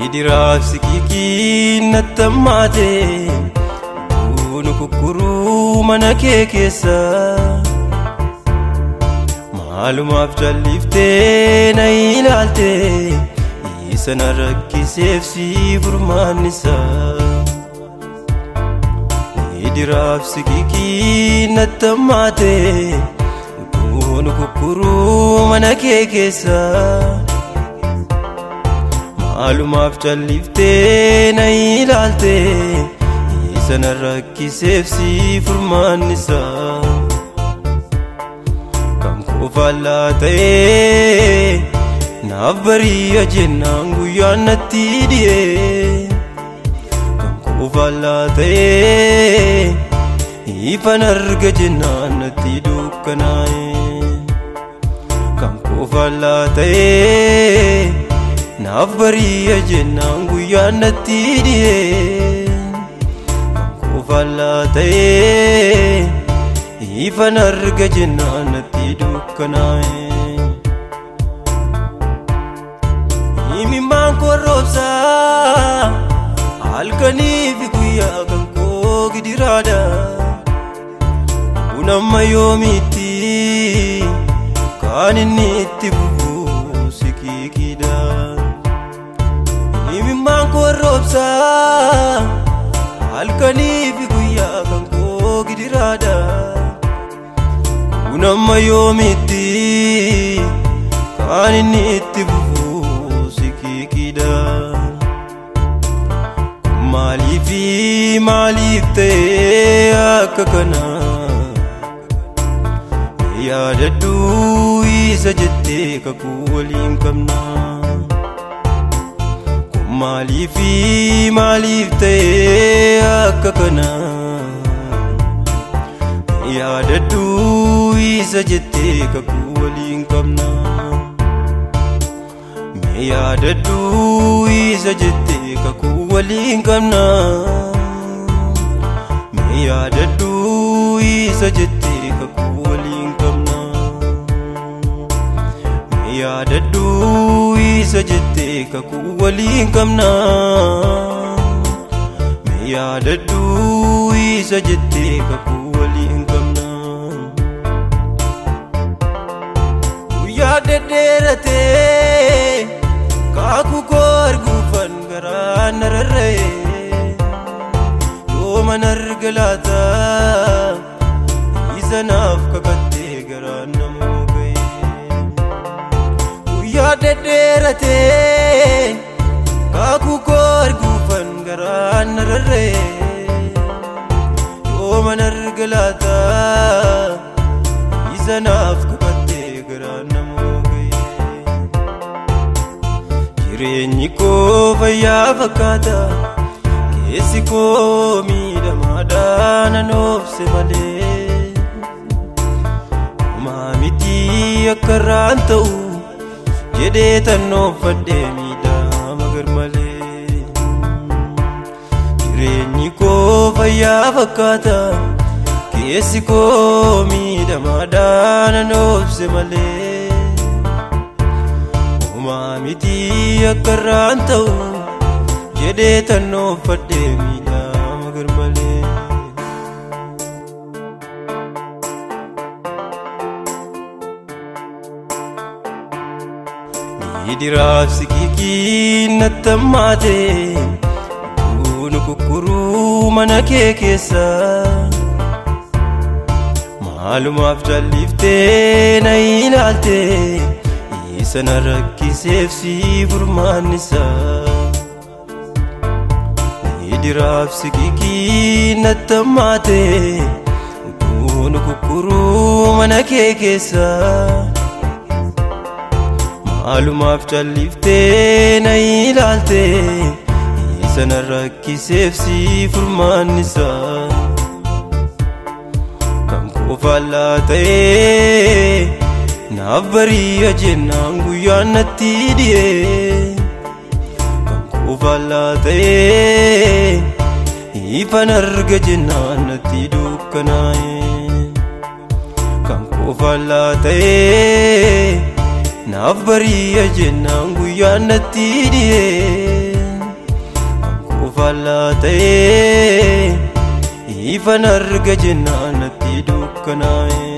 Idiraaf sikiikiin nattammaate Bunu kukkuruu mana kee keessa Maalumaaf jalliftee na ilaalte Isa na rakkiseef si furmaannisa Idiraaf sikiikiin nattammaate Bunu kukkuruu mana kee keessa Maalumaaf jalliftee na ilaalte Isa na rakkiseef si furmaannisa Kam qofaallaa ta'ee naaf bari'a jennaan guyyaan natti dhiyee Kam qofaallaa ta'ee ifan arga jennaan natti dukkanaa'ee Kam qofaallaa ta'ee naaf bari'a jennaan guyyaan natti dhiyee Kam qofaallaa ta'ee ifan arga jennaan natti dukkanaa'ee Imimmaan koo roobsaa halkanii fi guyyaa kan koo gidiraadha Kun amma yoomitti kan inni itti bufu sikiikidha Imimmaan koo roobsaa halkanii fi guyyaa kan koo gidiraadha Kun amma yoomitti kan inni itti bufu sikiikidha Maaliif ta'ee akka kana Yaadadhu isa jettee kakuu waliin qabna Maaliif ta'ee akka kana Yaadadhu isa jettee kakuu waliin qabna Yaadadhu isa jettee kakuu waliin qabna Yaadadhu isa jettee kakuu waliin qabna Yaadadhu isa jettee kakuu waliin qabna Yaadadhu isa jettee kakuu waliin qabna Guyyaa deddeeratee Kaakuu koo arguufan garaan na rarra'e Yooman arga laata Isa naaf kakattee garaan na mooga'e Guyyaa deddeeratee Kaakuu koo arguufan garaan na rarra'e Yooman arga laata Isa naaf kakattee garaan na mooga'e Jireenyi koo fayyaa fakkaata Keessi koo miidhamaadhaan nan obse malee Homaa miti akka irraan ta'u jedhee tan oofadhee miidhama garmalee Jireenyi koo fayyaa fakkaata Keessi koo miidhamaadhaan nan obse malee Miti akka irraan ta'u jedhee tan oofadhee miidhama garmalee Idiraaf sikiikiin nattammaate Bunu kukkuruu mana kee keessa Maalumaaf jalliftee na ilaalte Isa na rakkiseef si furmaannisa Idiraaf sikiikiin nattammaate Bunu kukkuruu mana kee keessa Maalumaaf jalliftee na ilaalte Isa na rakkiseef si furmaannisa Kam qofaallaa ta'ee naaf bari'a jennaan guyyaan natti dhiyee Kam qofaallaa ta'ee ifan arga jennaan natti dukkanaa'ee Kam qofaallaa ta'ee naaf bari'a jennaan guyyaan natti dhiyee faallaa ta'ee ifan arga jennaan natti dukkanaa'e.